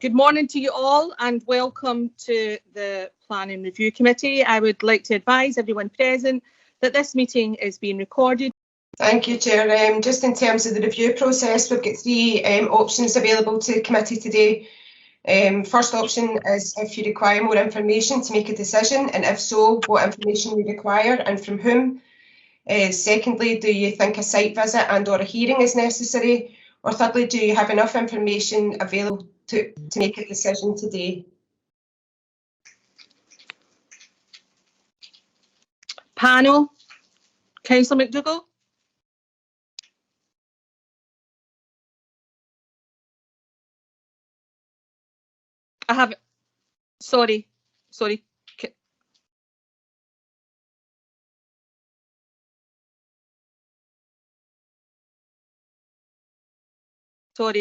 Good morning to you all and welcome to the Planning Review Committee. I would like to advise everyone present that this meeting is being recorded. Thank you, Chair. Just in terms of the review process, we've got three options available to the committee today. First option is if you require more information to make a decision, and if so, what information you require and from whom. Secondly, do you think a site visit and or a hearing is necessary? Or thirdly, do you have enough information available to make a decision today? Panel, Councillor McDougall. I have, sorry. Sorry,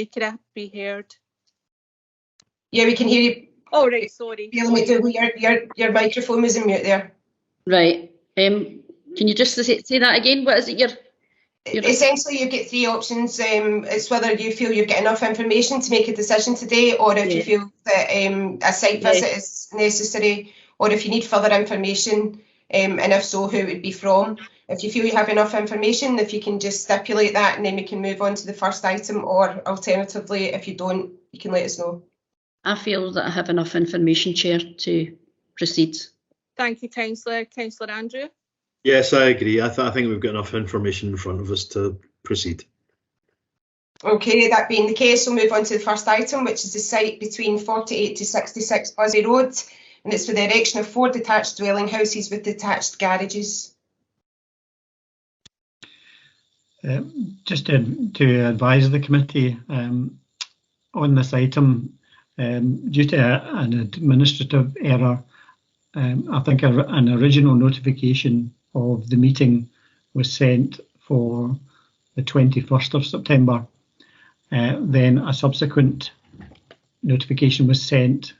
could I be heard? Yeah, we can hear you. Oh, right, sorry. Your microphone was in mute there. Right. Can you just say that again? What is it? Essentially, you get three options. It's whether you feel you've got enough information to make a decision today, or if you feel that a site visit is necessary, or if you need further information, and if so, who it would be from. If you feel you have enough information, if you can just stipulate that, and then we can move on to the first item, or alternatively, if you don't, you can let us know. I feel that I have enough information, Chair, to proceed. Thank you, Councillor. Councillor Andrew? Yes, I agree. I think we've got enough information in front of us to proceed. Okay, that being the case, we'll move on to the first item, which is the site between 48 to 66 Buzzy Road, and it's for the erection of 4 detached dwelling houses with detached garages. Just to advise the committee on this item, due to an administrative error, I think an original notification of the meeting was sent for the 21st of September. Then a subsequent notification was sent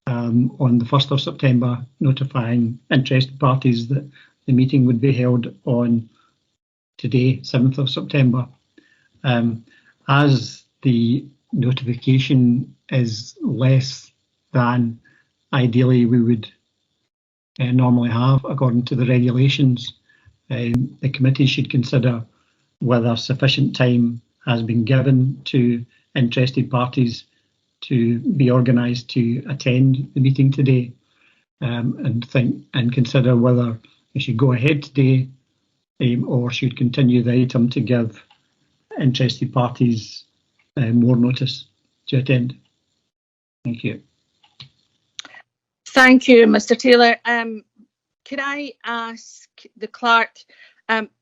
on the 1st of September, notifying interested parties that the meeting would be held on today, 7th of September. As the notification is less than ideally we would normally have according to the regulations, the committee should consider whether sufficient time has been given to interested parties to be organised to attend the meeting today, and consider whether we should go ahead today or should continue the item to give interested parties more notice to attend. Thank you. Thank you, Mr. Taylor. Could I ask the clerk,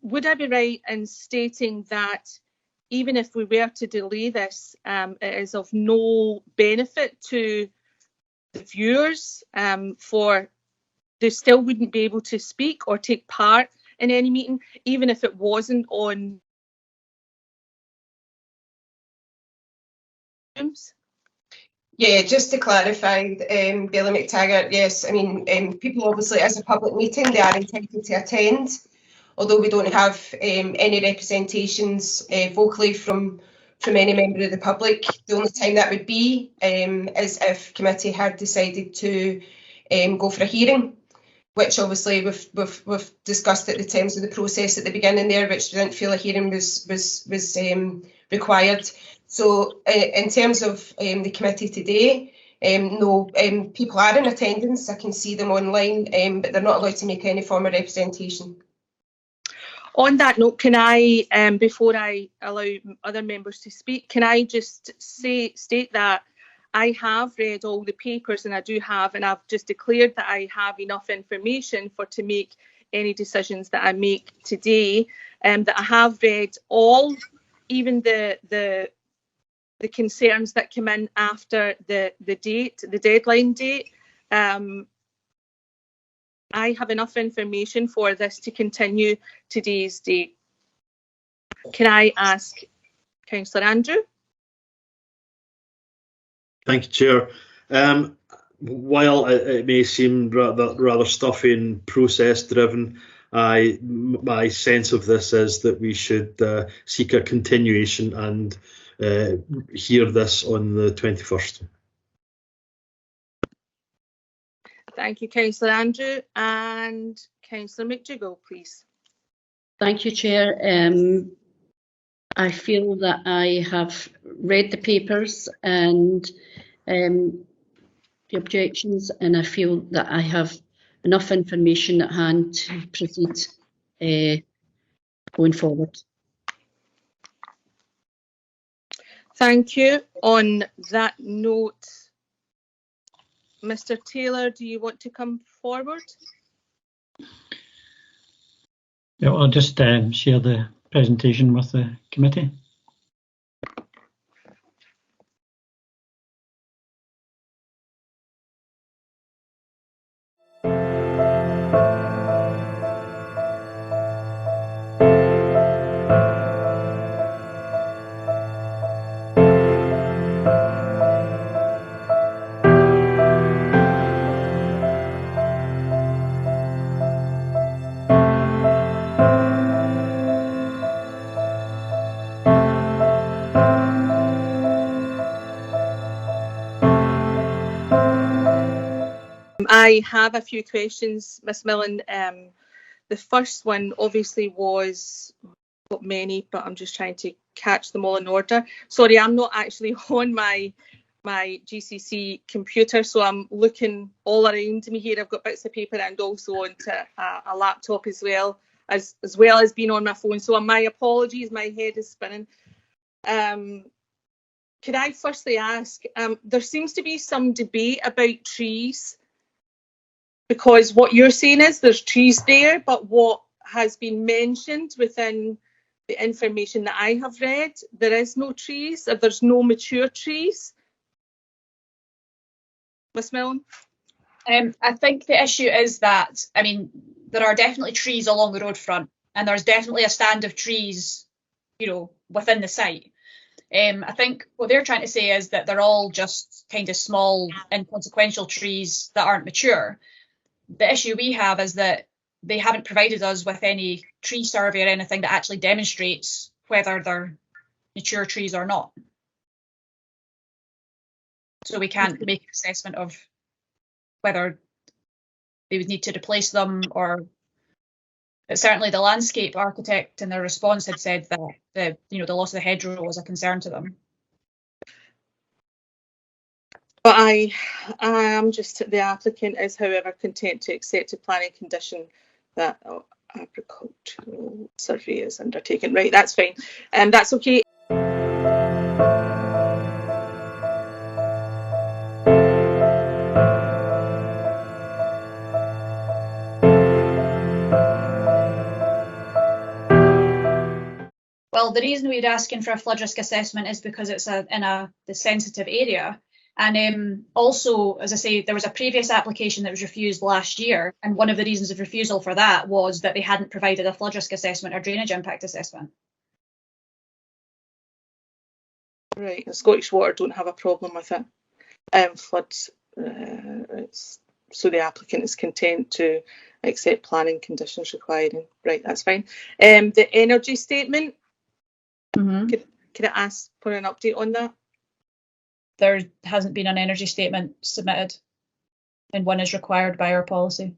would I be right in stating that even if we were to delay this, it is of no benefit to the viewers, for they still wouldn't be able to speak or take part in any meeting, even if it wasn't on Zooms? Yeah, just to clarify, Bailey McTaggart, yes, I mean, people obviously, as a public meeting, they are entitled to attend, although we don't have any representations vocally from any member of the public. The only time that would be is if committee had decided to go for a hearing, which obviously we've discussed at the terms of the process at the beginning there, which we didn't feel a hearing was required. So in terms of the committee today, no, people are in attendance. I can see them online, but they're not allowed to make any form of representation. On that note, can I, before I allow other members to speak, can I just state that I have read all the papers, and I've just declared that I have enough information to make any decisions that I make today, that I have read all, even the concerns that come in after the deadline date. I have enough information for this to continue today's date. Can I ask Councillor Andrew? Thank you, Chair. While it may seem rather stuffy and process driven, my sense of this is that we should seek a continuation and hear this on the 21st. Thank you, Councillor Andrew. And Councillor McDougall, please. Thank you, Chair. I feel that I have read the papers and the objections, and I feel that I have enough information at hand to proceed going forward. Thank you. On that note, Mr. Taylor, do you want to come forward? Yeah, I'll just share the presentation with the committee. I have a few questions, Miss Millen. The first one obviously was, got many, but I'm just trying to catch them all in order. Sorry, I'm not actually on my GCC computer, so I'm looking all around me here. I've got bits of paper and also onto a laptop as well as being on my phone. So my apologies, my head is spinning. Could I firstly ask, there seems to be some debate about trees, because what you're saying is there's trees there, but what has been mentioned within the information that I have read, there is no trees, or there's no mature trees. Miss Millen? I think the issue is that, I mean, there are definitely trees along the road front, and there's definitely a stand of trees, you know, within the site. I think what they're trying to say is that they're all just kind of small, inconsequential trees that aren't mature. The issue we have is that they haven't provided us with any tree survey or anything that actually demonstrates whether they're mature trees or not. So we can't make an assessment of whether they would need to replace them, or certainly the landscape architect in their response had said that the loss of the hedgerow was a concern to them. But I am just, the applicant is, however, content to accept a planning condition that agricultural survey is undertaken. Right, that's fine. That's okay. Well, the reason we're asking for a flood risk assessment is because it's in the sensitive area. And also, as I say, there was a previous application that was refused last year, and one of the reasons of refusal for that was that they hadn't provided a flood risk assessment or drainage impact assessment. Right, and Scottish Water don't have a problem with it. Floods, so the applicant is content to accept planning conditions requiring. Right, that's fine. The energy statement, could I ask for an update on that? There hasn't been an energy statement submitted, and one is required by our policy.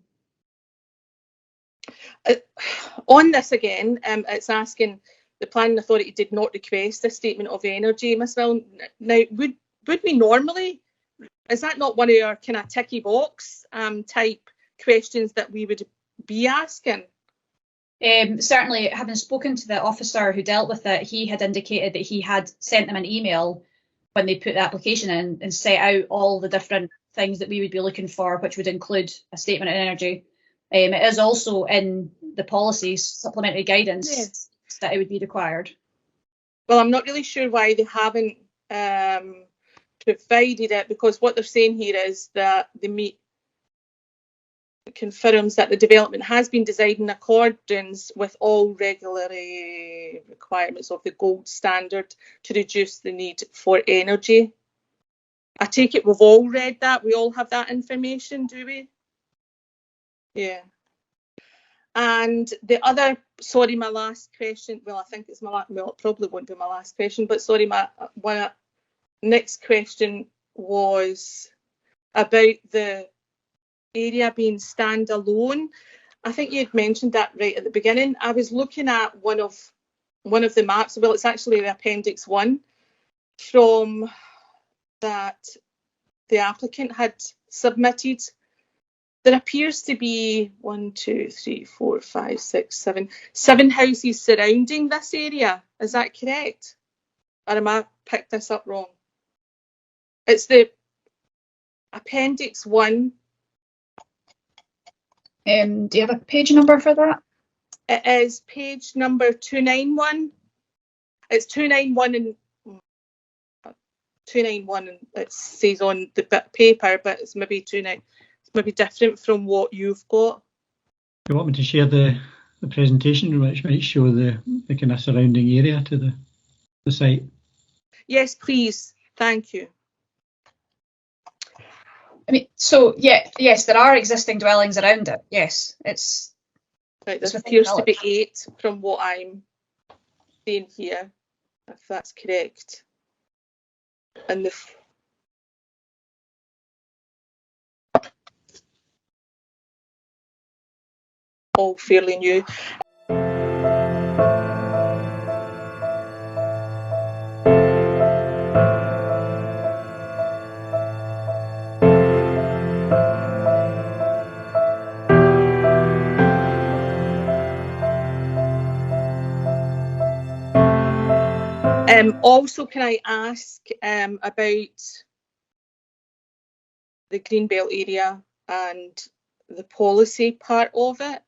On this again, it's asking the planning authority did not request a statement of energy, Ms. Milne. Now, would we normally, is that not one of our kind of ticky box type questions that we would be asking? Certainly, having spoken to the officer who dealt with it, he had indicated that he had sent them an email when they put the application in and set out all the different things that we would be looking for, which would include a statement of energy. It is also in the policies, supplementary guidance, that it would be required. Well, I'm not really sure why they haven't provided it, because what they're saying here is that the meet confirms that the development has been designed in accordance with all regulatory requirements of the gold standard to reduce the need for energy. I take it we've all read that. We all have that information, do we? Yeah. And the other, sorry, my last question, well, I think it's my last, well, it probably won't be my last question, but sorry, my next question was about the area being standalone. I think you had mentioned that right at the beginning. I was looking at one of the maps. Well, it's actually the Appendix 1 from that the applicant had submitted. There appears to be 1, 2, 3, 4, 5, 6, 7 houses surrounding this area. Is that correct? Or am I picked this up wrong? It's the Appendix 1. Do you have a page number for that? It is page number 291. It's 291 and 291, and it says on the bit of paper, but it's maybe different from what you've got. Do you want me to share the presentation, which might show the kind of surrounding area to the site? Yes, please. Thank you. I mean, so yeah, yes, there are existing dwellings around it. Yes, it's Right, there it's within appears the to be village. 8 from what I'm seeing here, if that's correct. And all fairly new. Also, can I ask about the Greenbelt area and the policy part of it?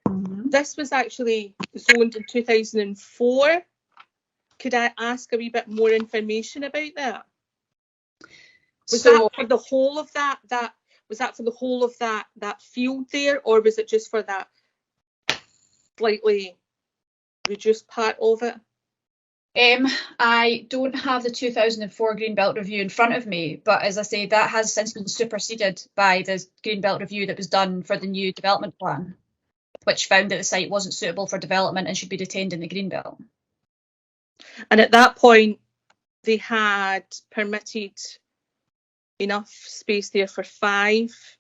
This was actually zoned in 2004. Could I ask a wee bit more information about that? Was that for the whole of that? Was that for the whole of that field there, or was it just for that slightly reduced part of it? I don't have the 2004 Greenbelt Review in front of me, but as I say, that has since been superseded by the Greenbelt Review that was done for the new development plan, which found that the site wasn't suitable for development and should be retained in the Greenbelt. And at that point, they had permitted enough space there for 5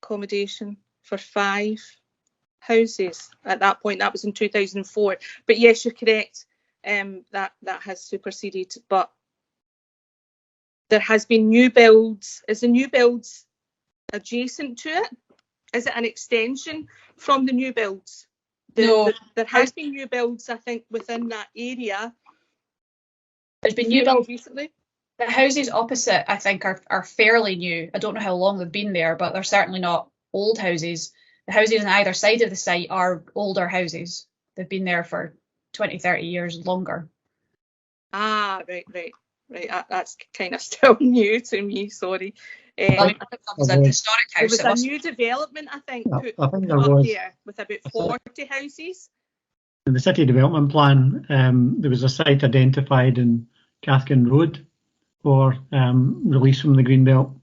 accommodation for 5 houses at that point. That was in 2004. But yes, you're correct. That has superseded. But there has been new builds. Is the new builds adjacent to it? Is it an extension from the new builds? No. There has been new builds, I think, within that area. There's been new builds recently. The houses opposite, I think, are fairly new. I don't know how long they've been there, but they're certainly not old houses. The houses on either side of the site are older houses. They've been there for 20, 30 years longer. Ah, right. That's kind of still new to me, sorry. I mean, it was a historic house. There was a new development, I think, put there up was. there with about 40 houses. In the city development plan, there was a site identified in Cathkin Road for release from the Greenbelt.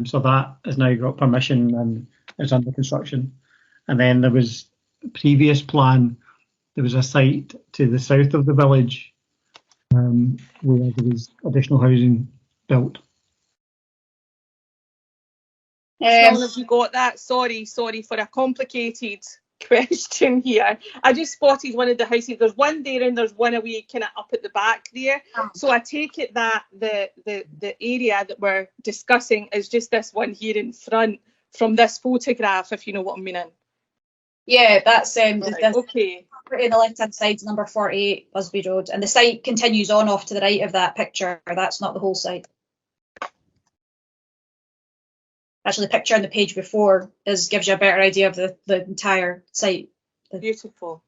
So that has now got permission and is under construction. And then there was a previous plan, there was a site to the south of the village where there was additional housing built. As long as you got that, sorry for a complicated question here. I just spotted one of the houses. There's one there and there's one away kind of up at the back there. So I take it that the area that we're discussing is just this one here in front from this photograph, if you know what I'm meaning. Yeah, that's right, okay. On the left hand side is number 48 Busby Road, and the site continues on off to the right of that picture. That's not the whole site. Actually, the picture on the page before gives you a better idea of the entire site. Beautiful.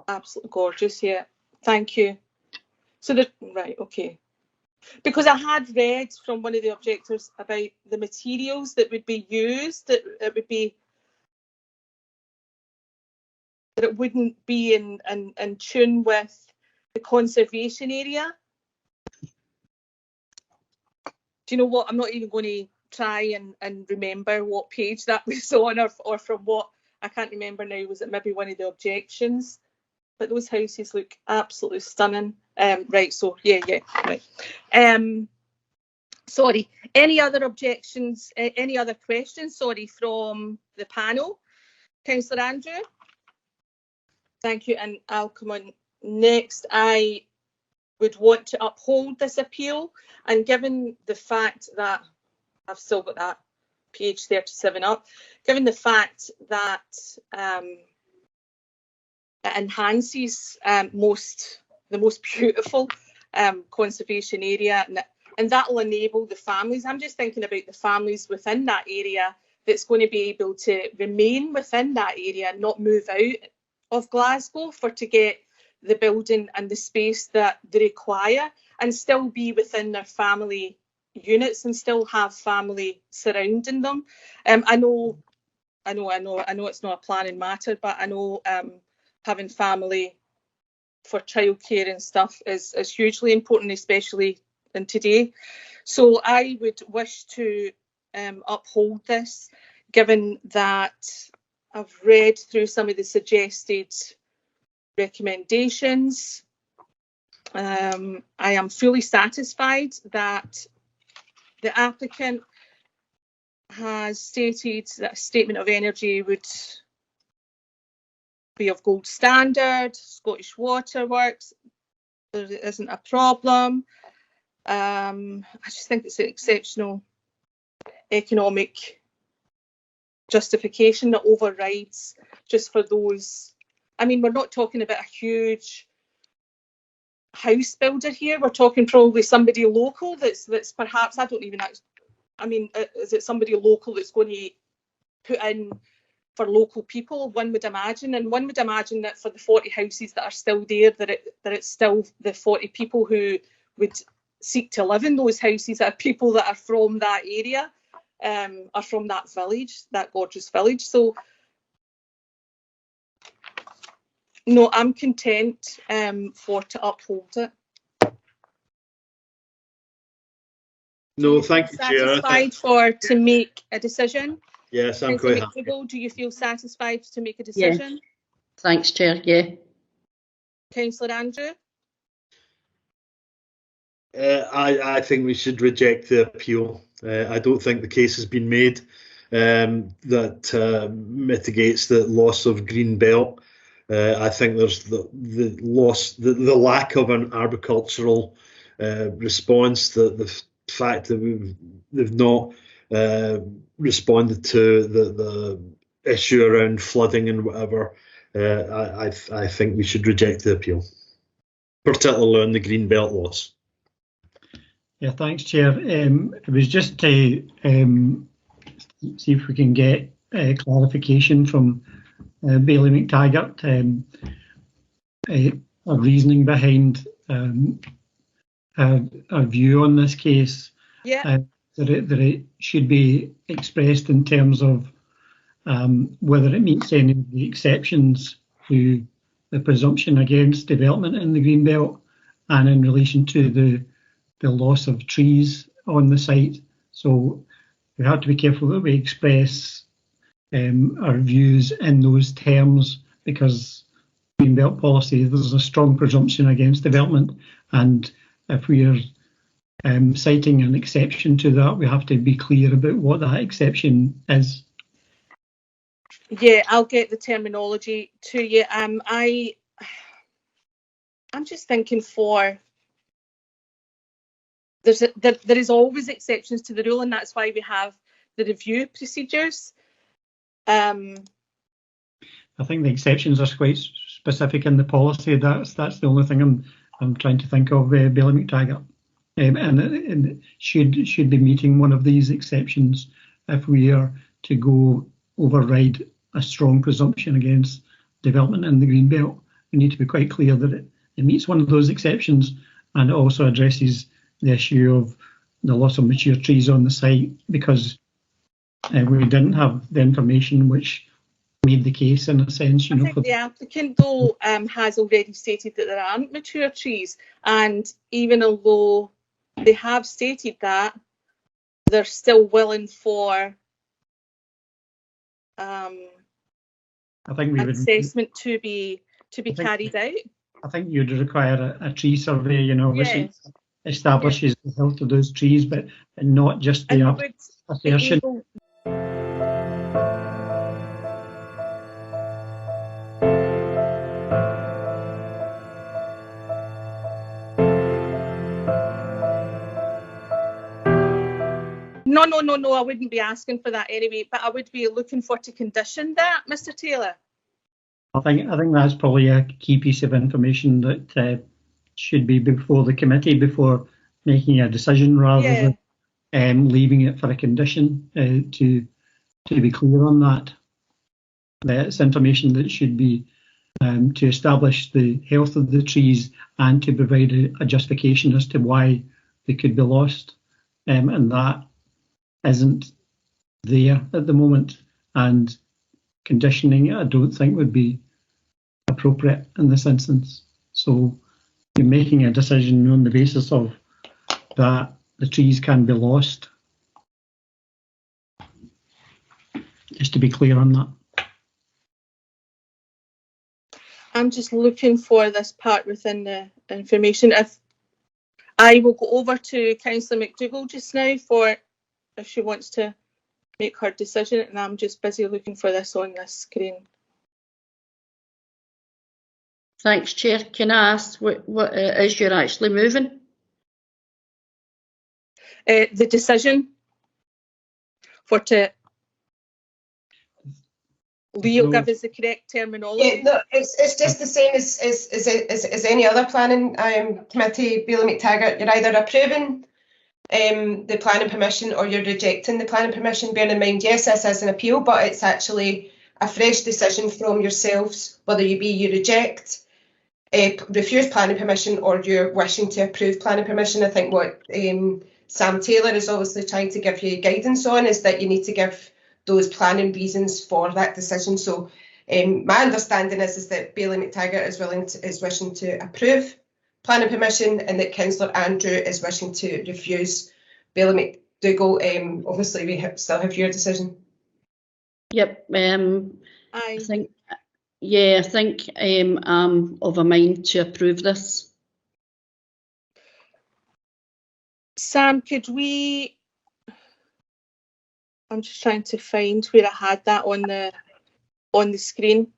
Absolutely gorgeous, yeah. Thank you. So, right, okay. Because I had read from one of the objectors about the materials that would be used, that it wouldn't be in tune with the conservation area. Do you know what? I'm not even going to try and remember what page that was on or from what. I can't remember now. Was it maybe one of the objections? But those houses look absolutely stunning. Right, so yeah, right. Sorry, any other objections, any other questions, sorry, from the panel? Councillor Andrew? Thank you, and I'll come on next. I would want to uphold this appeal, and given the fact that I've still got that page 37 up, given the fact that it enhances the most beautiful conservation area, and that will enable the families. I'm just thinking about the families within that area that's going to be able to remain within that area and not move out of Glasgow to get the building and the space that they require, and still be within their family units and still have family surrounding them. I know it's not a planning matter, but I know having family for childcare and stuff is hugely important, especially in today. So I would wish to uphold this, given that I've read through some of the suggested recommendations. I am fully satisfied that the applicant has stated that a statement of energy would be of gold standard. Scottish Waterworks, there isn't a problem. I just think it's an exceptional economic justification that overrides just for those. I mean, we're not talking about a huge house builder here. We're talking probably somebody local that's perhaps, I don't even actually, I mean, is it somebody local that's going to put in for local people? One would imagine, and one would imagine that for the 40 houses that are still there, that it's still the 40 people who would seek to live in those houses are people that are from that area, are from that village, that gorgeous village. So no, I'm content to uphold it. No, thank you, Chair. Satisfied to make a decision? Yes, I'm quite happy. Do you feel satisfied to make a decision? Yeah. Thanks, Chair. Yeah. Councillor Andrew? I think we should reject the appeal. I don't think the case has been made that mitigates the loss of green belt. I think there's the lack of an arboricultural response, the fact that they've not responded to the issue around flooding and whatever. I think we should reject the appeal, particularly on the green belt loss. Yeah, thanks, Chair. It was just to see if we can get clarification from Bailey McTaggart, a reasoning behind our view on this case. Yeah. That it should be expressed in terms of whether it meets any of the exceptions to the presumption against development in the Greenbelt, and in relation to the loss of trees on the site. So we have to be careful that we express our views in those terms, because Greenbelt policy, there's a strong presumption against development, and if we are citing an exception to that, we have to be clear about what that exception is. Yeah, I'll get the terminology to you. I'm just thinking there is always exceptions to the rule, and that's why we have the review procedures. I think the exceptions are quite specific in the policy. That's the only thing I'm trying to think of, Bailey McTaggart, and it should be meeting one of these exceptions if we are to go override a strong presumption against development in the Greenbelt. We need to be quite clear that it meets one of those exceptions, and it also addresses the issue of the loss of mature trees on the site, because we didn't have the information which made the case, in a sense. I think the applicant, though, has already stated that there aren't mature trees, and even although they have stated that, they're still willing for I think we would assessment to be carried out. I think you'd require a tree survey, Yes. establishes the health of those trees, but not just And the I would be assertion. able. No, I wouldn't be asking for that anyway, but I would be looking for to condition that, Mr. Taylor. I think that's probably a key piece of information that should be before the committee before making a decision, rather than leaving it for a condition. To be clear on that, it's information that should be to establish the health of the trees and to provide a justification as to why they could be lost, and that isn't there at the moment, and conditioning it I don't think would be appropriate in this instance. So you're making a decision on the basis of that the trees can be lost. Just to be clear on that. I'm just looking for this part within the information. If I will go over to Councillor McDougall just now for if she wants to make her decision, and I'm just busy looking for this on this screen. Thanks, Chair. Can I ask what it is you're actually moving? The decision for to Leo give us the correct terminology. Yeah, no, it's just the same as any other planning committee, Bailey McTaggart. You're either approving the planning permission or you're rejecting the planning permission. Bearing in mind, yes, this is an appeal, but it's actually a fresh decision from yourselves, whether you reject, refuse planning permission, or you're wishing to approve planning permission. I think what Sam Taylor is obviously trying to give you guidance on is that you need to give those planning reasons for that decision. So my understanding is that Bailey McTaggart is wishing to approve planning permission, and that Councillor Andrew is wishing to refuse. Bailey McDougall, obviously we still have your decision. Yep. I think I'm of a mind to approve this. Sam, could we? I'm just trying to find where I had that on the screen.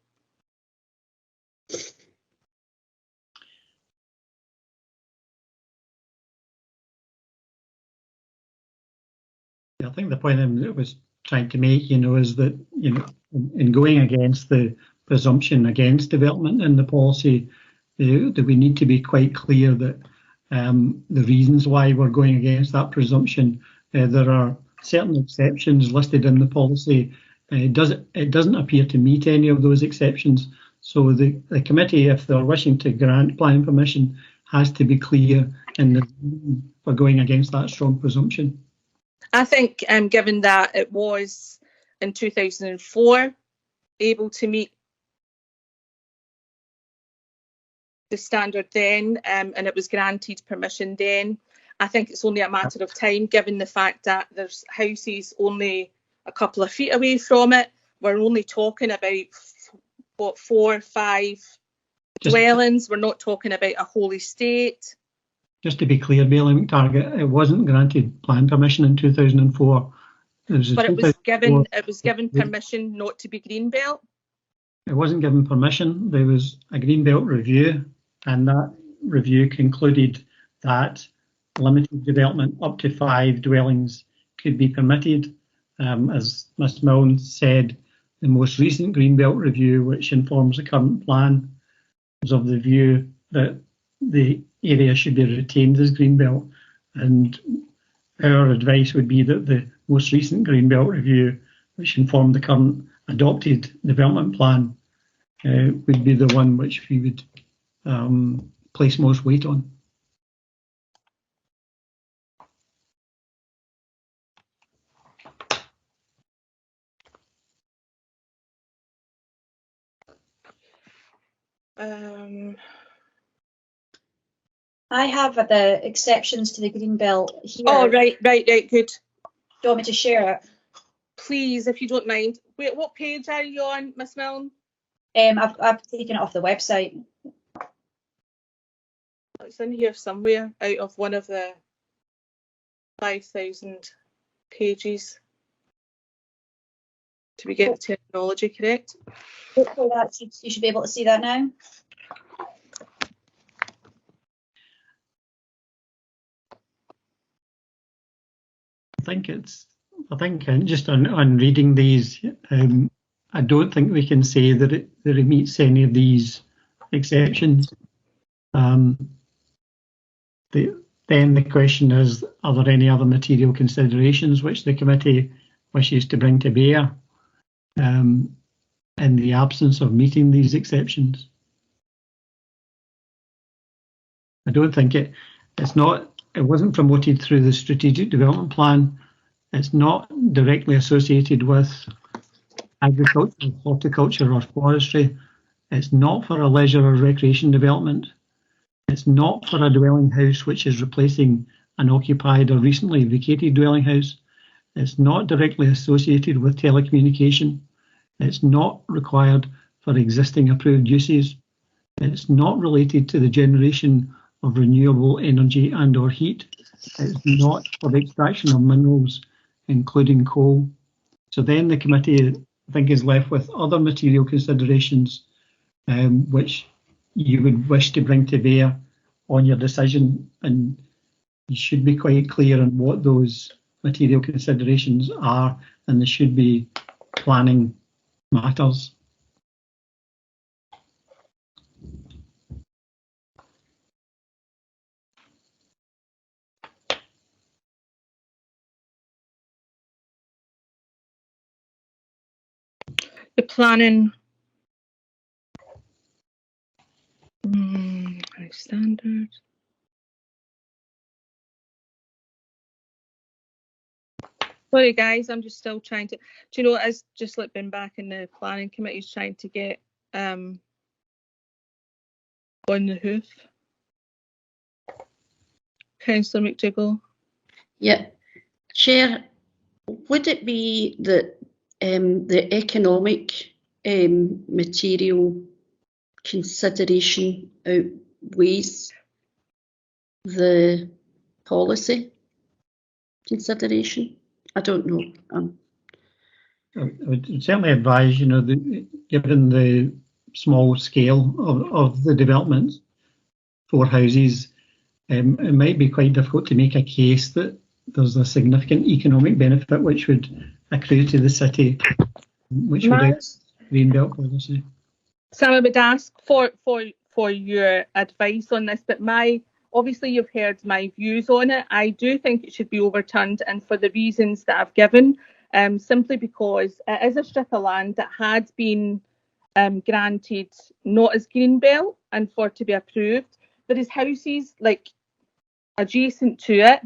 I think the point I was trying to make, is that, in going against the presumption against development in the policy, that we need to be quite clear that the reasons why we're going against that presumption, there are certain exceptions listed in the policy. It doesn't appear to meet any of those exceptions. So the committee, if they're wishing to grant planning permission, has to be clear for going against that strong presumption. I think, given that it was in 2004 able to meet the standard then, and it was granted permission then, I think it's only a matter of time, given the fact that there's houses only a couple of feet away from it. We're only talking about 4 or 5 dwellings. We're not talking about a whole estate. Just to be clear, Bailey McTaggart, it wasn't granted plan permission in 2004. But it was given permission not to be greenbelt. It wasn't given permission. There was a greenbelt review, and that review concluded that limited development up to 5 dwellings could be permitted. As Ms Milne said, the most recent greenbelt review, which informs the current plan, was of the view that the area should be retained as greenbelt, and our advice would be that the most recent greenbelt review, which informed the current adopted development plan, would be the one which we would place most weight on. I have the exceptions to the greenbelt here. Oh, right, good. Do you want me to share it? Please, if you don't mind. Wait, what page are you on, Miss Milne? I've taken it off the website. it's in here somewhere out of one of the 5,000 pages to be getting the terminology correct. Hopefully you should be able to see that now. I think just on reading these, I don't think we can say that it meets any of these exceptions. Then the question is, are there any other material considerations which the committee wishes to bring to bear in the absence of meeting these exceptions? I don't think it wasn't promoted through the strategic development plan. It's not directly associated with agriculture, horticulture or forestry. It's not for a leisure or recreation development. It's not for a dwelling house which is replacing an occupied or recently vacated dwelling house. It's not directly associated with telecommunication. It's not required for existing approved uses. It's not related to the generation of renewable energy and or heat. It's not for the extraction of minerals, including coal. So then the committee, I think, is left with other material considerations which you would wish to bring to bear on your decision, and you should be quite clear on what those material considerations are, and they should be planning matters. The planning standard. Sorry guys, I'm just still trying to, do you know, as just like been back in the planning committee trying to get on the hoof. Councillor McDougall. Yeah, Chair, would it be that the economic material consideration outweighs the policy consideration? I don't know. I would certainly advise, given the small scale of the developments, 4 houses, it might be quite difficult to make a case that there's a significant economic benefit which would accrue to the city, which would Greenbelt policy. Sam, I would ask for your advice on this, but obviously you've heard my views on it. I do think it should be overturned, and for the reasons that I've given, simply because it is a strip of land that had been granted not as Greenbelt and for it to be approved. There is houses like adjacent to it.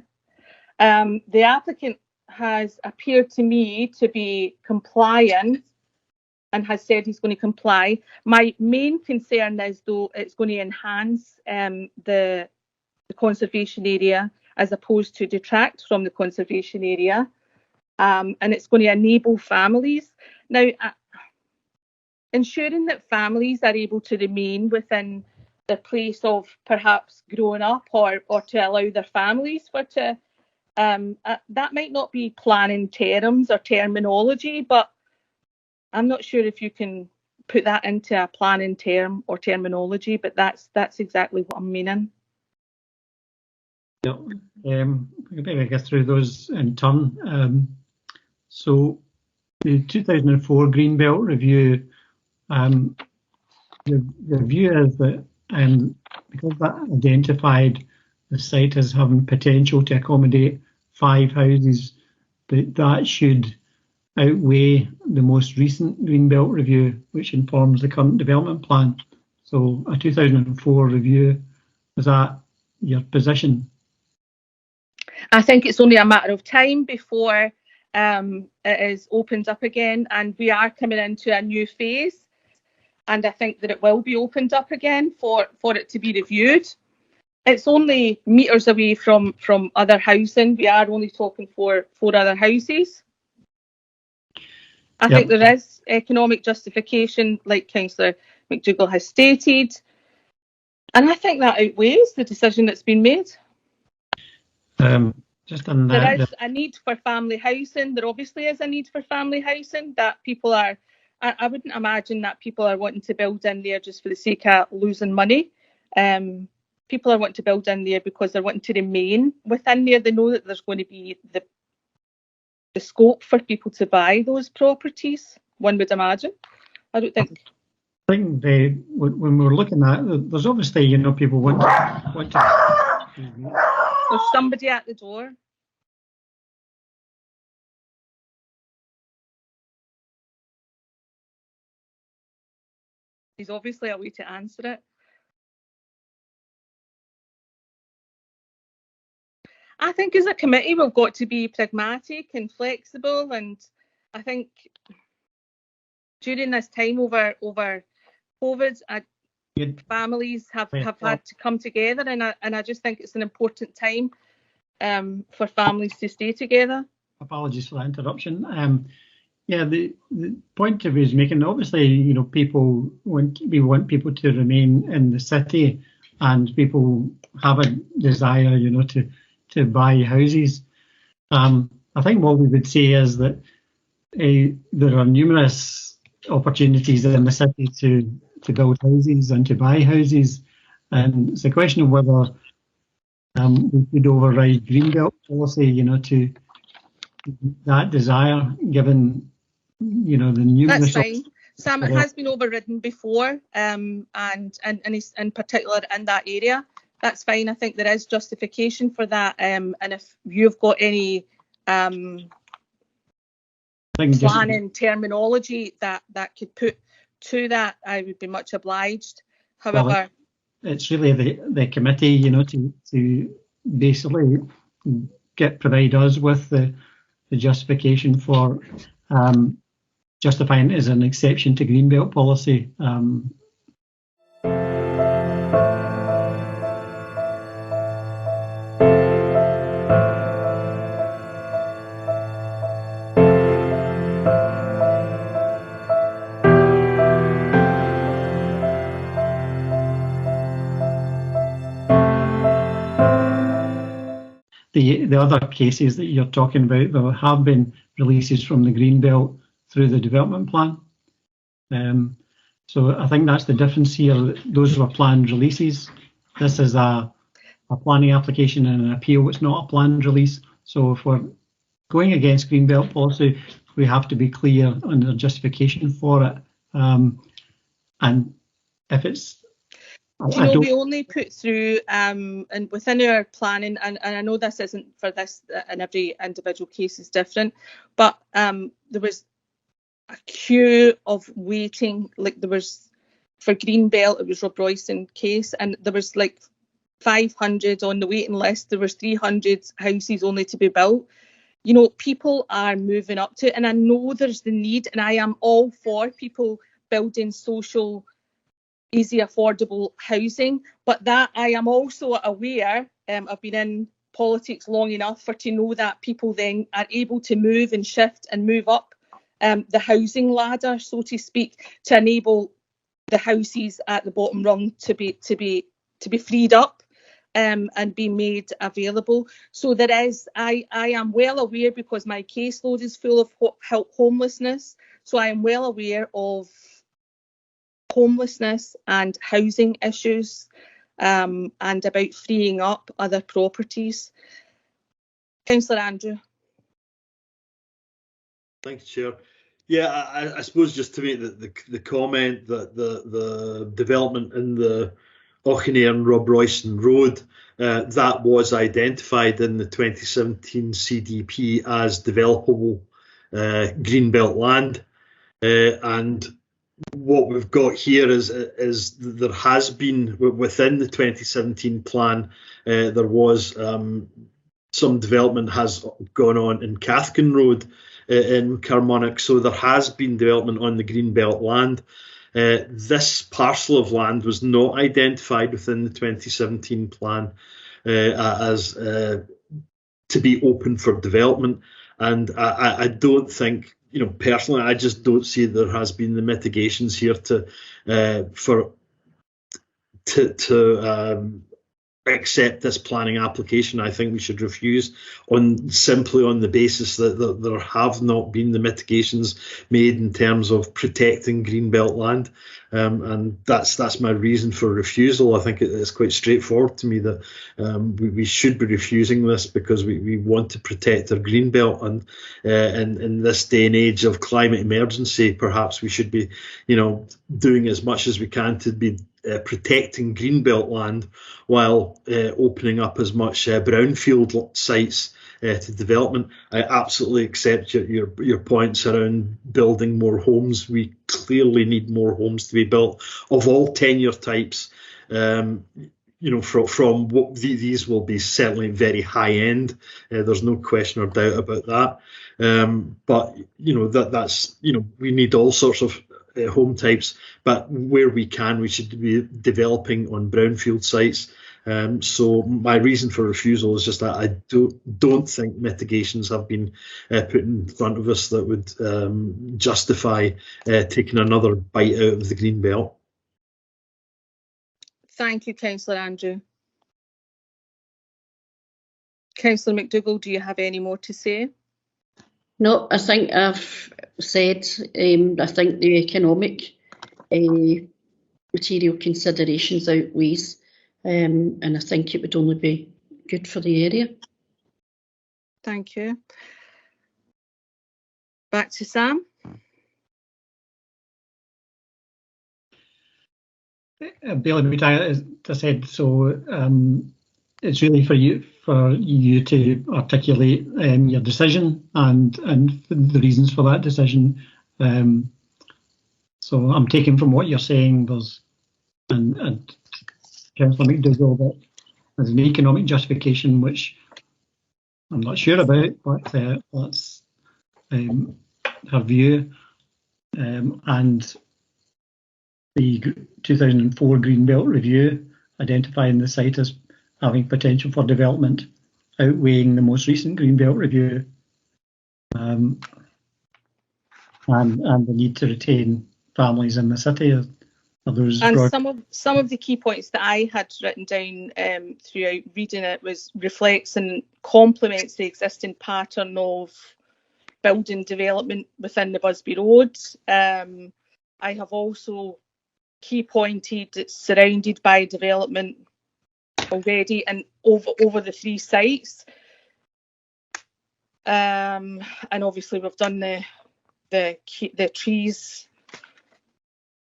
The applicant has appeared to me to be compliant and has said he's going to comply. My main concern is, though, it's going to enhance the conservation area as opposed to detract from the conservation area, and it's going to enable families. Now, ensuring that families are able to remain within the place of perhaps growing up, or to allow their families that might not be planning terms or terminology, but I'm not sure if you can put that into a planning term or terminology, but that's exactly what I'm meaning. Yeah, maybe get through those in turn. So the 2004 Greenbelt Review, the view is that because that identified the site as having potential to accommodate 5 houses, that should outweigh the most recent Greenbelt Review, which informs the current development plan. So a 2004 review, is that your position? I think it's only a matter of time before it is opened up again, and we are coming into a new phase, and I think that it will be opened up again for it to be reviewed. It's only metres away from other housing. We are only talking for 4 other houses. I think there is economic justification, like Councillor McDougall has stated. And I think that outweighs the decision that's been made. Just on There that, is a need for family housing. There obviously is a need for family housing that people are. I wouldn't imagine that people are wanting to build in there just for the sake of losing money. People are wanting to build in there because they're wanting to remain within there. They know that there's going to be the scope for people to buy those properties. One would imagine. I don't think. I think when we're looking at, there's obviously, you know, people want to. There's somebody at the door. He's obviously a way to answer it. I think as a committee we've got to be pragmatic and flexible, and I think during this time over COVID, families have had to come together, and I just think it's an important time for families to stay together. Apologies for that interruption. Yeah, the point that he's making, obviously, you know, we want people to remain in the city, and people have a desire, you know, to buy houses. I think what we would say is that there are numerous opportunities in the city to build houses and to buy houses, and it's a question of whether we could override Greenbelt policy, you know, to that desire, given, you know, the numerous. That's fine, Sam. It has been overridden before, and in particular in that area. That's fine. I think there is justification for that, and if you've got any planning terminology that could put to that, I would be much obliged. However, well, it's really the committee, you know, to basically provide us with the justification for justifying it as an exception to Greenbelt policy. The other cases that you're talking about, there have been releases from the Greenbelt through the development plan. So I think that's the difference here. Those were planned releases. This is a planning application and an appeal. It's not a planned release. So if we're going against Greenbelt policy, we have to be clear on the justification for it. And if it's we only put through and within our planning, and I know this isn't for this, and every individual case is different, but there was a queue of waiting. Like there was for Greenbelt, it was Rob Royston case, and there was like 500 on the waiting list. There was 300 houses only to be built. You know, people are moving up to it, and I know there's the need, and I am all for people building social, easy, affordable housing, but that I am also aware, I've been in politics long enough to know that people then are able to move and shift and move up the housing ladder, so to speak, to enable the houses at the bottom rung to be freed up and be made available. So there is, I am well aware, because my caseload is full of homelessness, so I am well aware of homelessness and housing issues, and about freeing up other properties. Councillor Andrew. Thanks, Chair. Yeah, I suppose just to make the comment that the development in the Auchinleir and Rob Royston Road, that was identified in the 2017 CDP as developable Greenbelt land, and what we've got here is there has been, within the 2017 plan, there was some development has gone on in Cathkin Road in Carmunnock, so there has been development on the Greenbelt land. This parcel of land was not identified within the 2017 plan as to be open for development, and I don't think, you know, personally, I just don't see there has been the mitigations here to to accept this planning application. I think we should refuse simply on the basis that there have not been the mitigations made in terms of protecting greenbelt land, and that's my reason for refusal. I think it's quite straightforward to me that we should be refusing this because we want to protect our greenbelt, and in this day and age of climate emergency, perhaps we should be, doing as much as we can to be protecting greenbelt land while opening up as much brownfield sites to development. I absolutely accept your points around building more homes. We clearly need more homes to be built of all tenure types. From what these will be certainly very high end. There's no question or doubt about that. But that's we need all sorts of home types, but where we can, we should be developing on brownfield sites. So my reason for refusal is just that I don't think mitigations have been put in front of us that would justify taking another bite out of the green belt. Thank you, Councillor Andrew. Councillor McDougall, do you have any more to say? No, I think I've said, I think the economic material considerations outweighs, and I think it would only be good for the area. Thank you. Back to Sam. Bailey, as I said, so it's really for you to articulate your decision and the reasons for that decision. So I'm taking from what you're saying, and Councillor McDougall, that there's an economic justification which I'm not sure about, but that's her view, and the 2004 Greenbelt Review identifying the site as having potential for development outweighing the most recent Greenbelt Review, and the need to retain families in the city. And some of the key points that I had written down throughout reading it reflects and complements the existing pattern of building development within the Busby Road. I have also key pointed it's surrounded by development already and over the 3 sites. And obviously we've done the trees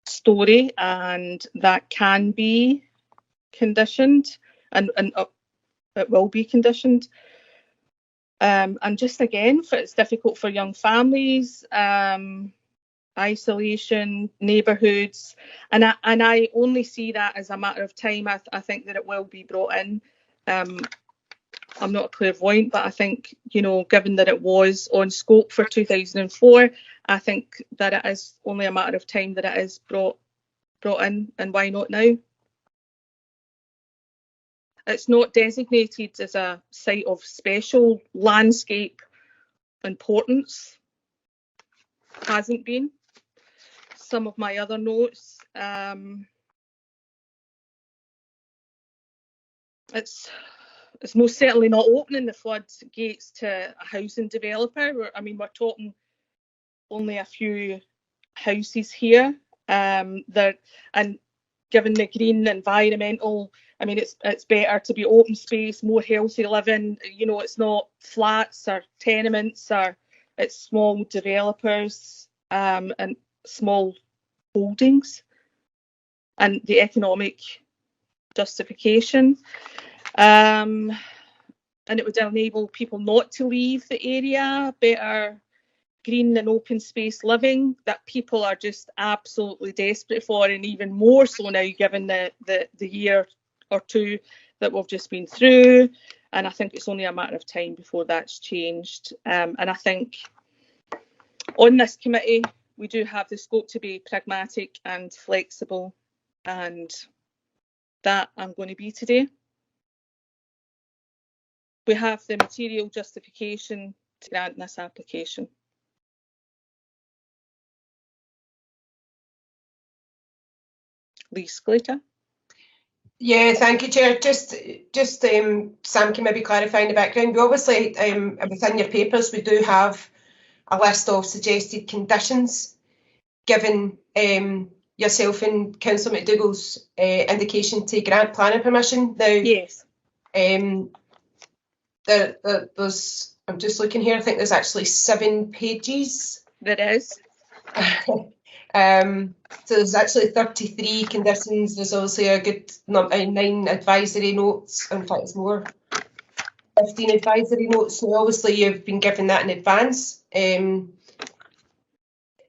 story, and that can be conditioned and it will be conditioned. And just again, it's difficult for young families, isolation, neighbourhoods, and I only see that as a matter of time. I think that it will be brought in. I'm not a clairvoyant, but I think, given that it was on scope for 2004, I think that it is only a matter of time that it is brought in, and why not now? It's not designated as a site of special landscape importance. Hasn't been. Some of my other notes, it's most certainly not opening the floodgates to a housing developer. We're talking only a few houses here. And given the green environmental, it's better to be open space, more healthy living. It's not flats or tenements, or it's small developers and small holdings, and the economic justification. And it would enable people not to leave the area, better green and open space living that people are just absolutely desperate for, and even more so now given the year or two that we've just been through. And I think it's only a matter of time before that's changed. And I think on this committee we do have the scope to be pragmatic and flexible, and that I'm going to be today. We have the material justification to grant this application. Lee Sclater. Yeah, thank you, Chair. Just Sam can maybe clarify in the background. We obviously, within your papers, we do have a list of suggested conditions, given yourself and Councillor McDougall's indication to grant planning permission. Now, Yes. there's, I'm just looking here, I think there's actually 7 pages. There is. So there's actually 33 conditions. There's obviously a good 9 advisory notes. In fact, it's more, 15 advisory notes. So obviously you've been given that in advance.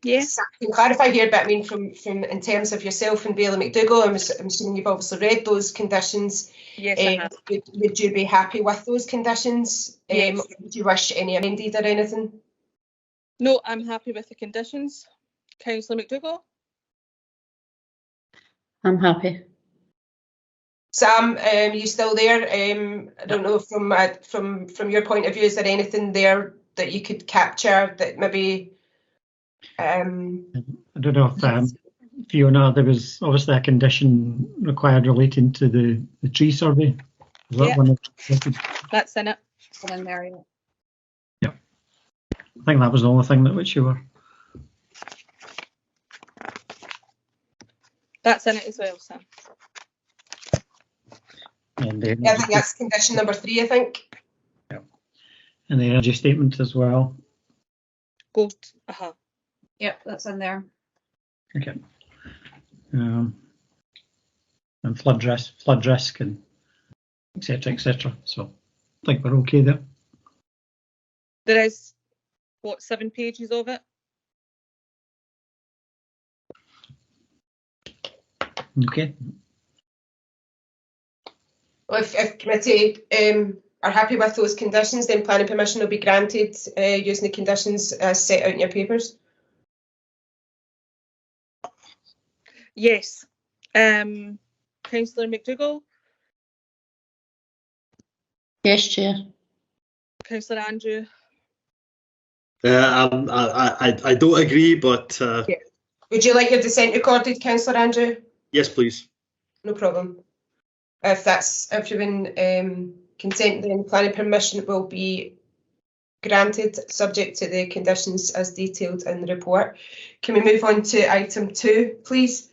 Yes. So I can clarify here, but I mean, from in terms of yourself and Bailey McDougall, I'm assuming you've obviously read those conditions. Yes, I have. Would you be happy with those conditions? Yes. Would you wish any amended or anything? No, I'm happy with the conditions. Councillor McDougall? I'm happy. Sam, you still there? I don't know, from your point of view, is there anything there that you could capture that maybe? I don't know if Fiona, there was obviously a condition required relating to the tree survey. Is that one? That's in it. And then there, Yeah. I think that was the only thing that which you were. That's in it as well, Sam. And Yeah, I think that's condition number 3, I think. Yeah. And the energy statement as well. Gold. yep, that's in there. Okay. And flood risk and etc. etc. So I think we're okay there. There is, what, 7 pages of it? Okay. Well, if committee are happy with those conditions, then planning permission will be granted using the conditions as set out in your papers. Yes. Councillor McDougall? Yes, Chair. Councillor Andrew? I don't agree, but Would you like your dissent recorded, Councillor Andrew? yes, please. No problem. If that's everyone consent, then planning permission will be granted subject to the conditions as detailed in the report. Can we move on to item 2, please?